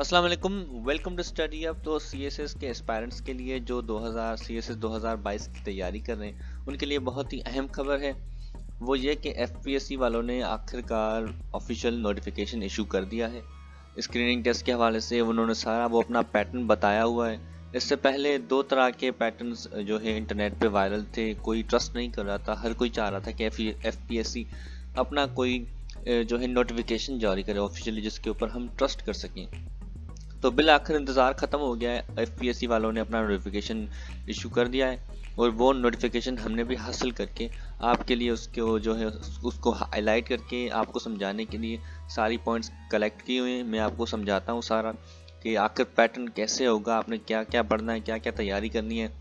अस्सलाम वालेकुम। Welcome to Study Up. तो सीएसएस के एस्पायरेंट्स के लिए जो 2000 सीएसएस 2022 की तैयारी कर रहे हैं उनके लिए बहुत ही अहम खबर है। वो ये कि एफपीएससी वालों ने आखिरकार ऑफिशियल नोटिफिकेशन इशू कर दिया है। स्क्रीनिंग टेस्ट के हवाले से उन्होंने सारा वो अपना पैटर्न बताया हुआ है। इससे पहले दो तरह के पैटर्न्स जो है इंटरनेट पे वायरल थे, कोई ट्रस्ट नहीं कर रहा था, हर कोई चाह रहा था कि एफपीएससी अपना कोई जो है नोटिफिकेशन जारी करे ऑफिशियली, जिसके ऊपर हम ट्रस्ट कर सकें। तो बिल आखिर इंतज़ार ख़त्म हो गया है। एफपीएससी वालों ने अपना नोटिफिकेशन इशू कर दिया है और वो नोटिफिकेशन हमने भी हासिल करके आपके लिए उसको जो है उसको हाईलाइट करके आपको समझाने के लिए सारी पॉइंट्स कलेक्ट किए हुए हैं। मैं आपको समझाता हूँ सारा कि आखिर पैटर्न कैसे होगा, आपने क्या क्या पढ़ना है, क्या क्या तैयारी करनी है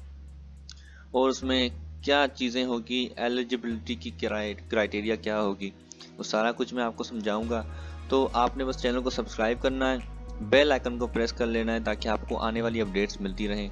और उसमें क्या चीज़ें होगी, एलिजिबिलिटी की क्राइटेरिया क्या होगी, वो सारा कुछ मैं आपको समझाऊंगा। तो आपने बस चैनल को सब्सक्राइब करना है, बेल आइकन को प्रेस कर लेना है ताकि आपको आने वाली अपडेट्स मिलती रहें।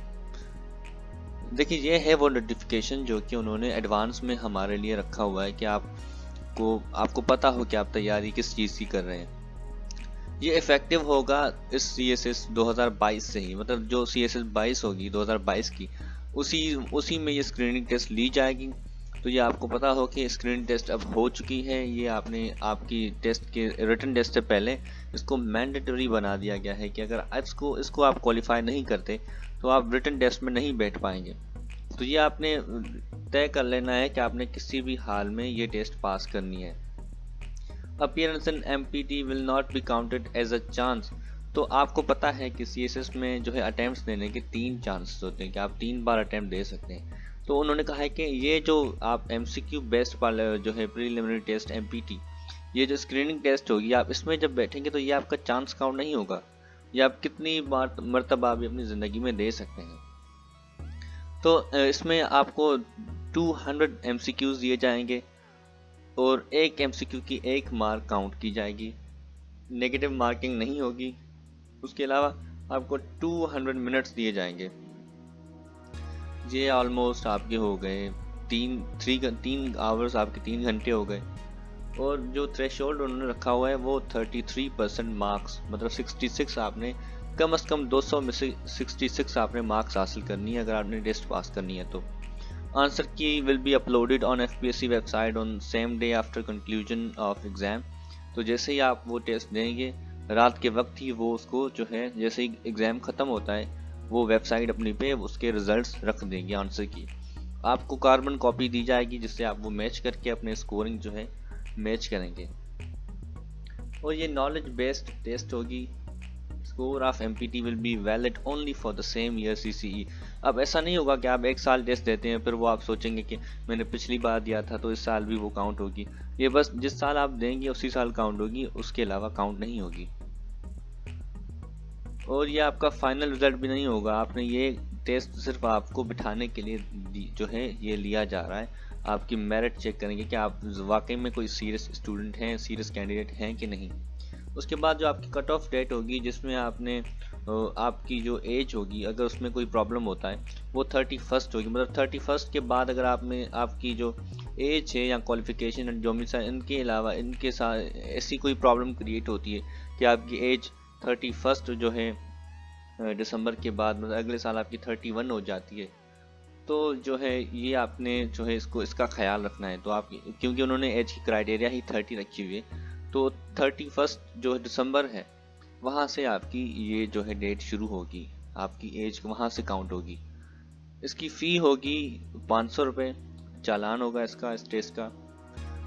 देखिए, ये है वो नोटिफिकेशन जो कि उन्होंने एडवांस में हमारे लिए रखा हुआ है कि आपको पता हो कि आप तैयारी किस चीज़ की कर रहे हैं। ये इफेक्टिव होगा इस सीएसएस 2022 से ही, मतलब जो सीएसएस 22 होगी 2022 की, उसी में ये स्क्रीनिंग टेस्ट ली जाएगी। तो ये आपको पता हो कि स्क्रीनिंग टेस्ट अब हो चुकी है। ये आपने आपकी टेस्ट के रिटन टेस्ट से पहले इसको मैंडेटरी बना दिया गया है कि अगर इसको आप क्वालिफाई नहीं करते तो आप रिटन टेस्ट में नहीं बैठ पाएंगे। तो ये आपने तय कर लेना है कि आपने किसी भी हाल में ये टेस्ट पास करनी है। Appearance in MPT will not be counted as a chance. तो आपको पता है कि सीएसएस में जो है अटेम्प्ट्स देने के 3 चांसेस होते हैं कि आप 3 बार अटेम्प्ट दे सकते हैं। तो उन्होंने कहा है कि ये जो आप एमसीक्यू बेस्ड वाले जो है प्रीलिमिनरी टेस्ट एमपीटी, ये जो स्क्रीनिंग टेस्ट होगी, आप इसमें जब बैठेंगे तो ये आपका चांस काउंट नहीं होगा। ये आप कितनी बार मरतबा भी अपनी ज़िंदगी में दे सकते हैं। तो इसमें आपको 200 एमसीक्यूज दिए जाएंगे और एक एमसीक्यू की 1 मार्क काउंट की जाएगी, नेगेटिव मार्किंग नहीं होगी। उसके अलावा आपको 200 मिनट्स दिए जाएंगे। ये ऑलमोस्ट आपके हो गए 3 आवर्स, आपके 3 घंटे हो गए। और जो थ्रेशोल्ड उन्होंने रखा हुआ है वो 33% मार्क्स, मतलब 66 आपने कम से कम 200 में से 66 आपने मार्क्स हासिल करनी है अगर आपने टेस्ट पास करनी है। तो आंसर की will be uploaded on FPSC website on same day after conclusion of exam. तो जैसे ही आप वो टेस्ट देंगे, रात के वक्त ही वो उसको जो है, जैसे ही एग्ज़ाम ख़त्म होता है, वो वेबसाइट अपनी पे उसके रिजल्ट्स रख देंगे आंसर की। आपको कार्बन कॉपी दी जाएगी जिससे आप वो मैच करके अपने स्कोरिंग जो है मैच करेंगे। और ये नॉलेज बेस्ड टेस्ट होगी। Score of empty will be valid only for the same year CCE. अब ऐसा नहीं होगा कि आप 1 साल टेस्ट देते हैं फिर वो आप सोचेंगे कि मैंने पिछली बार दिया था तो इस साल भी वो काउंट होगी। ये बस जिस साल आप देंगे उसी साल काउंट होगी, उसके अलावा काउंट नहीं होगी। और ये आपका फाइनल रिजल्ट भी नहीं होगा। आपने ये टेस्ट सिर्फ आपको बिठाने के लिए जो है ये लिया जा रहा है। आपकी मेरिट चेक करेंगे कि आप वाकई में कोई सीरियस स्टूडेंट हैं, सीरियस कैंडिडेट हैं कि नहीं। उसके बाद जो आपकी कट ऑफ डेट होगी, जिसमें आपने आपकी जो एज होगी, अगर उसमें कोई प्रॉब्लम होता है वो 31st होगी। मतलब 31st के बाद अगर आपने आपकी जो एज है या क्वालिफिकेशन एंड डोमिसाइल, इनके अलावा इनके साथ ऐसी कोई प्रॉब्लम क्रिएट होती है कि आपकी एज 31st जो है दिसंबर के बाद, मतलब अगले साल आपकी 31 हो जाती है, तो जो है ये आपने जो है इसका ख्याल रखना है। तो आप, क्योंकि उन्होंने एज की क्राइटेरिया ही 30 रखी हुई है, तो 31st जो दिसंबर है वहाँ से आपकी ये जो है डेट शुरू होगी, आपकी एज वहाँ से काउंट होगी। इसकी फ़ी होगी 500 रुपये, चालान होगा इसका इस टेस्ट का।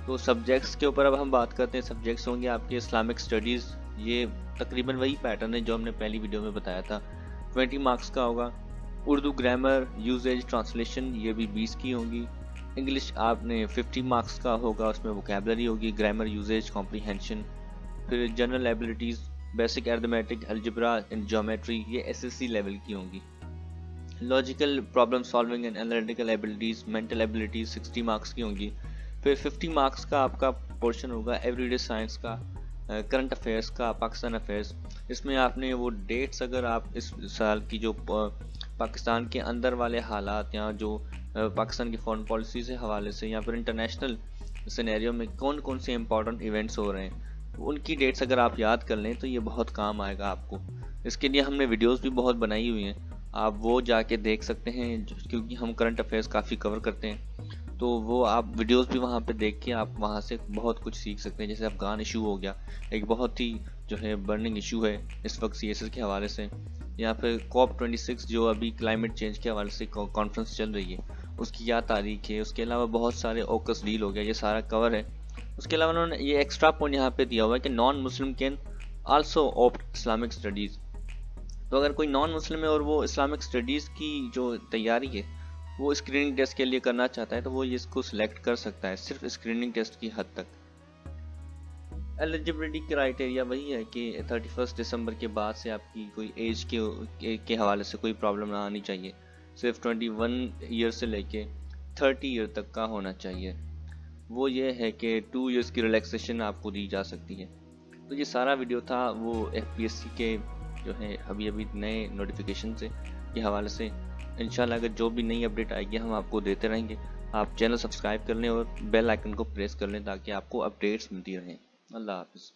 तो सब्जेक्ट्स के ऊपर अब हम बात करते हैं। सब्जेक्ट्स होंगे आपके इस्लामिक स्टडीज़, ये तकरीबन वही पैटर्न है जो हमने पहली वीडियो में बताया था। 20 मार्क्स का होगा। उर्दू ग्रामर, यूजेज, ट्रांसलेशन, ये भी 20 की होंगी। इंग्लिश आपने 50 मार्क्स का होगा, उसमें वोकेबलरी होगी, ग्रामर, यूजेज, कॉम्प्रीहेंशन। फिर general abilities, basic arithmetic, algebra and geometry, ये एसएससी लेवल की होंगी। Logical problem solving and analytical abilities, mental abilities 60 marks की होंगी। फिर 50 मार्क्स का आपका पोर्शन होगा एवरीडे साइंस का, करंट अफेयर्स का, पाकिस्तान अफेयर्स। इसमें आपने वो डेट्स, अगर आप इस साल की जो पाकिस्तान के अंदर वाले हालात या जो पाकिस्तान की फॉरेन पॉलिसी से हवाले से या फिर इंटरनेशनल सिनेरियो में कौन कौन से इंपॉर्टेंट इवेंट्स हो रहे हैं, उनकी डेट्स अगर आप याद कर लें तो ये बहुत काम आएगा आपको। इसके लिए हमने वीडियोस भी बहुत बनाई हुई हैं, आप वो जाके देख सकते हैं, क्योंकि हम करंट अफेयर्स काफ़ी कवर करते हैं, तो वो आप वीडियोस भी वहाँ पे देख के आप वहाँ से बहुत कुछ सीख सकते हैं। जैसे अफगान इशू हो गया, एक बहुत ही जो है बर्निंग इशू है इस वक्त सीएसएस के हवाले से, या फिर COP26 जो अभी क्लाइमेट चेंज के हवाले से कॉन्फ्रेंस चल रही है, उसकी क्या तारीख है। उसके अलावा बहुत सारे ऑकस डील हो गया, ये सारा कवर है। उसके अलावा उन्होंने ये एक्स्ट्रा पॉइंट यहाँ पे दिया हुआ है कि non Muslim can also opt Islamic studies. तो अगर कोई नॉन मुस्लिम है और वो इस्लामिक स्टडीज़ की जो तैयारी है वो स्क्रीनिंग टेस्ट के लिए करना चाहता है, तो वो इसको सिलेक्ट कर सकता है सिर्फ स्क्रीनिंग टेस्ट की हद तक। एलिजिबिलिटी क्राइटेरिया वही है कि 31 दिसंबर के बाद से आपकी कोई एज के हवाले से कोई प्रॉब्लम ना आनी चाहिए। सिर्फ 21 ईयर से लेके 30 ईयर तक का होना चाहिए। वो ये है कि 2 इयर्स की रिलैक्सेशन आपको दी जा सकती है। तो ये सारा वीडियो था वो एफपीएससी के जो है अभी अभी नए नोटिफिकेशन से के हवाले से। इंशाल्लाह अगर जो भी नई अपडेट आएगी हम आपको देते रहेंगे। आप चैनल सब्सक्राइब कर लें और बेल आइकन को प्रेस कर लें ताकि आपको अपडेट्स मिलती रहें। अल्लाह हाफिज़।